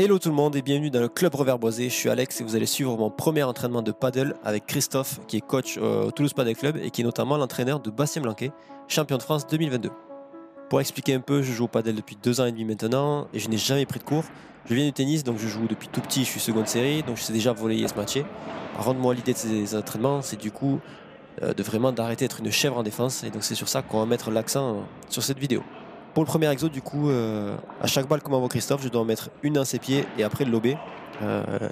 Hello tout le monde et bienvenue dans le Club Revers Boisé. Je suis Alex et vous allez suivre mon premier entraînement de paddle avec Christophe qui est coach au Toulouse Paddle Club et qui est notamment l'entraîneur de Bastien Blanquet, champion de France 2022. Pour expliquer un peu, je joue au paddle depuis 2 ans et demi maintenant et je n'ai jamais pris de cours. Je viens du tennis, donc je joue depuis tout petit, je suis seconde série, donc je sais déjà voler et se matcher. Par contre, moi l'idée de ces entraînements, c'est du coup de vraiment d'arrêter d'être une chèvre en défense et donc c'est sur ça qu'on va mettre l'accent sur cette vidéo. Pour le premier exo, du coup, à chaque balle, comme envoie Christophe, je dois en mettre une dans ses pieds et après le lober.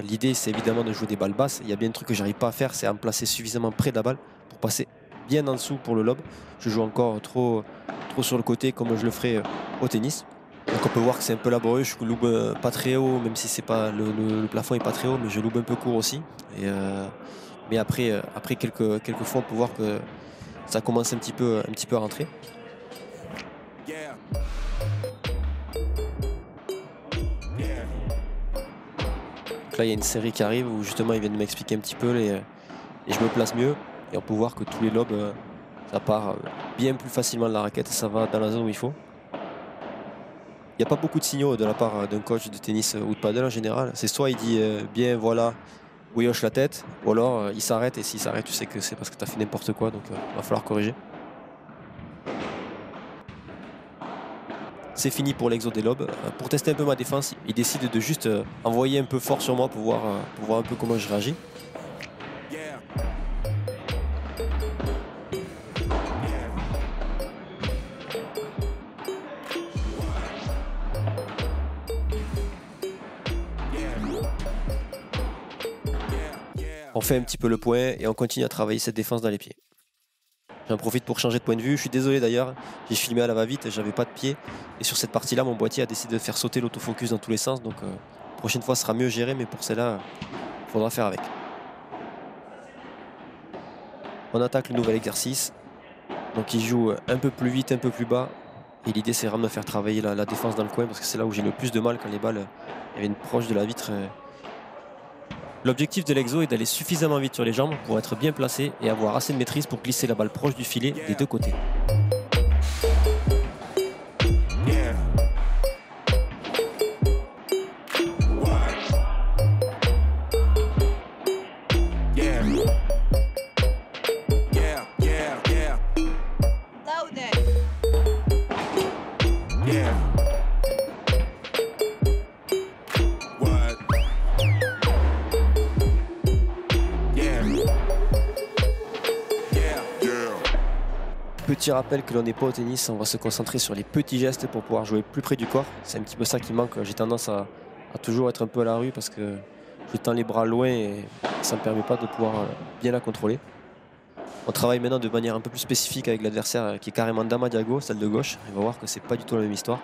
L'idée, c'est évidemment de jouer des balles basses. Il y a bien un truc que j'arrive pas à faire, c'est à me placer suffisamment près de la balle pour passer bien en dessous pour le lob. Je joue encore trop sur le côté comme je le ferais au tennis. Donc on peut voir que c'est un peu laborieux, je lobe pas très haut, même si c'est pas le plafond est pas très haut, mais je lobe un peu court aussi. Mais après quelques fois, on peut voir que ça commence un petit peu à rentrer. Là, il y a une série qui arrive où justement ils viennent de m'expliquer un petit peu et je me place mieux. Et on peut voir que tous les lobes, ça part bien plus facilement de la raquette, ça va dans la zone où il faut. Il n'y a pas beaucoup de signaux de la part d'un coach de tennis ou de paddle en général. C'est soit il dit bien voilà, ou il hoche la tête, ou alors il s'arrête et s'il s'arrête, tu sais que c'est parce que tu as fait n'importe quoi, donc il va falloir corriger. C'est fini pour l'exo des lobes. Pour tester un peu ma défense, il décide de juste envoyer un peu fort sur moi pour voir un peu comment je réagis. On fait un petit peu le point et on continue à travailler cette défense dans les pieds. J'en profite pour changer de point de vue. Je suis désolé d'ailleurs, j'ai filmé à la va-vite, j'avais pas de pied. Et sur cette partie-là, mon boîtier a décidé de faire sauter l'autofocus dans tous les sens. Donc prochaine fois, ce sera mieux géré, mais pour celle-là, il faudra faire avec. On attaque le nouvel exercice. Donc il joue un peu plus vite, un peu plus bas. Et l'idée, c'est vraiment de faire travailler la défense dans le coin parce que c'est là où j'ai le plus de mal quand les balles viennent proche de la vitre. L'objectif de l'exo est d'aller suffisamment vite sur les jambes pour être bien placé et avoir assez de maîtrise pour glisser la balle proche du filet des deux côtés. Petit rappel que l'on n'est pas au tennis, on va se concentrer sur les petits gestes pour pouvoir jouer plus près du corps. C'est un petit peu ça qui manque. J'ai tendance à toujours être un peu à la rue parce que je tends les bras loin et ça ne me permet pas de pouvoir bien la contrôler. On travaille maintenant de manière un peu plus spécifique avec l'adversaire qui est carrément dans ma diago, celle de gauche. Il va voir que c'est pas du tout la même histoire.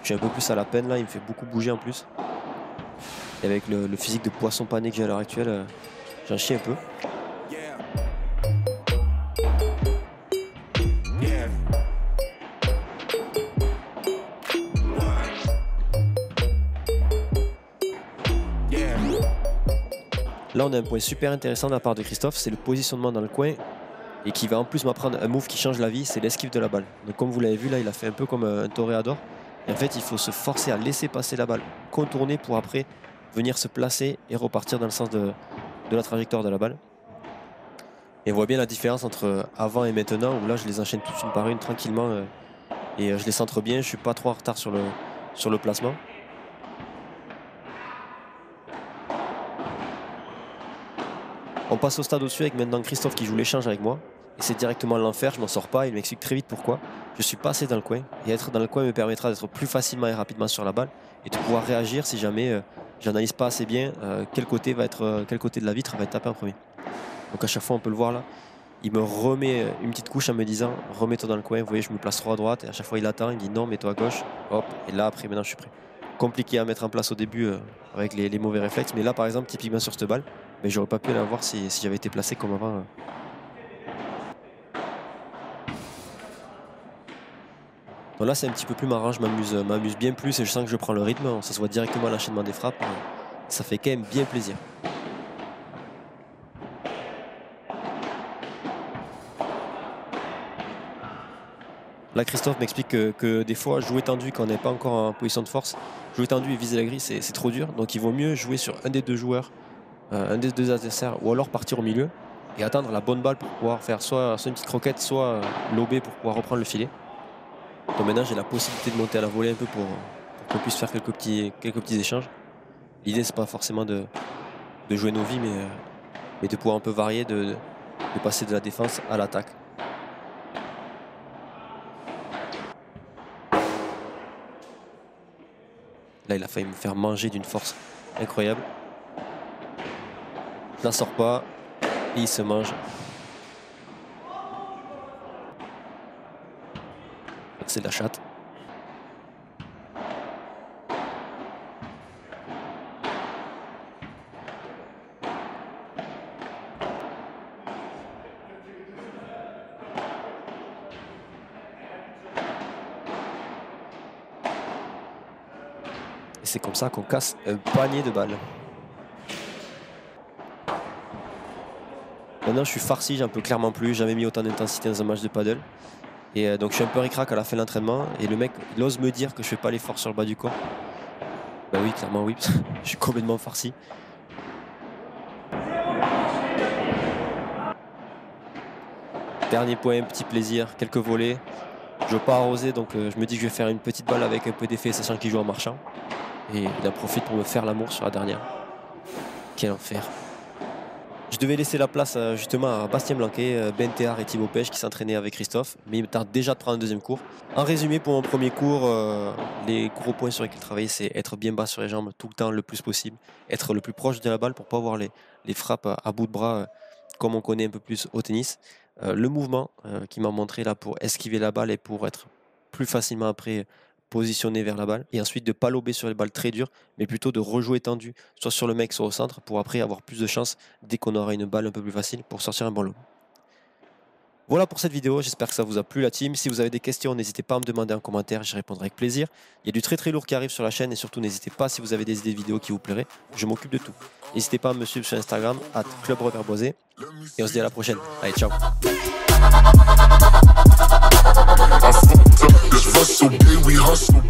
Je suis un peu plus à la peine là, il me fait beaucoup bouger en plus. Et avec le physique de poisson pané que j'ai à l'heure actuelle, j'en chie un peu. Là, on a un point super intéressant de la part de Christophe, c'est le positionnement dans le coin et qui va en plus m'apprendre un move qui change la vie, c'est l'esquive de la balle. Donc comme vous l'avez vu, là, il a fait un peu comme un toréador. Et en fait, il faut se forcer à laisser passer la balle, contourner pour après venir se placer et repartir dans le sens de la trajectoire de la balle. Et on voit bien la différence entre avant et maintenant, où là, je les enchaîne toutes une par une tranquillement et je les centre bien, je ne suis pas trop en retard sur le placement. On passe au stade au-dessus avec maintenant Christophe qui joue l'échange avec moi. Et c'est directement l'enfer, je m'en sors pas, il m'explique très vite pourquoi. Je suis pas assez dans le coin. Et être dans le coin me permettra d'être plus facilement et rapidement sur la balle. Et de pouvoir réagir si jamais j'analyse pas assez bien quel côté de la vitre va être tapé en premier. Donc à chaque fois on peut le voir là. Il me remet une petite couche en me disant remets-toi dans le coin, vous voyez je me place trop à droite. Et à chaque fois il attend, il me dit non mets-toi à gauche. Hop, et là après maintenant je suis prêt. Compliqué à mettre en place au début avec les mauvais réflexes. Mais là par exemple typiquement sur cette balle, mais j'aurais pas pu l'avoir si j'avais été placé comme avant. Donc là c'est un petit peu plus marrant, je m'amuse bien plus et je sens que je prends le rythme. Ça se voit directement à l'enchaînement des frappes. Ça fait quand même bien plaisir. Là, Christophe m'explique que des fois, jouer tendu quand on n'est pas encore en position de force, jouer tendu et viser la grille, c'est trop dur. Donc, il vaut mieux jouer sur un des deux joueurs, un des deux adversaires, ou alors partir au milieu et attendre la bonne balle pour pouvoir faire soit une petite croquette, soit lober pour pouvoir reprendre le filet. Donc maintenant, j'ai la possibilité de monter à la volée un peu pour qu'on puisse faire quelques petits échanges. L'idée, c'est pas forcément de jouer nos vies, mais de pouvoir un peu varier, de passer de la défense à l'attaque. Là, il a failli me faire manger d'une force incroyable. Je n'en sors pas et il se mange. C'est de la chatte. Et c'est comme ça qu'on casse un panier de balles. Maintenant, je suis farci, j'en peux clairement plus. Jamais mis autant d'intensité dans un match de paddle. Et donc, je suis un peu ric-rac à la fin de l'entraînement. Et le mec, il ose me dire que je fais pas l'effort sur le bas du corps. Bah oui, clairement oui. Je suis complètement farci. Dernier point, petit plaisir, quelques volets. Je veux pas arroser, donc je me dis que je vais faire une petite balle avec un peu d'effet, sachant qu'il joue en marchant. Et il en profite pour me faire l'amour sur la dernière. Quel enfer. Je devais laisser la place justement à Bastien Blanquet, Ben Théard et Thibaut Pêche qui s'entraînaient avec Christophe, mais il me tarde déjà de prendre un deuxième cours. En résumé, pour mon premier cours, les gros points sur lesquels travailler, c'est être bien bas sur les jambes tout le temps, le plus possible, être le plus proche de la balle pour pas avoir les frappes à bout de bras comme on connaît un peu plus au tennis. Le mouvement qui m'a montré là pour esquiver la balle et pour être plus facilement après positionné vers la balle, et ensuite de ne pas lober sur les balles très dures, mais plutôt de rejouer tendu, soit sur le mec, soit au centre, pour après avoir plus de chance dès qu'on aura une balle un peu plus facile pour sortir un bon lob. Voilà pour cette vidéo, j'espère que ça vous a plu la team. Si vous avez des questions, n'hésitez pas à me demander en commentaire, j'y répondrai avec plaisir. Il y a du très lourd qui arrive sur la chaîne et surtout n'hésitez pas si vous avez des idées de vidéos qui vous plairaient, je m'occupe de tout. N'hésitez pas à me suivre sur Instagram, @clubreverboisé, et on se dit à la prochaine. Allez, ciao. I fucked up this Russell, baby, hustle,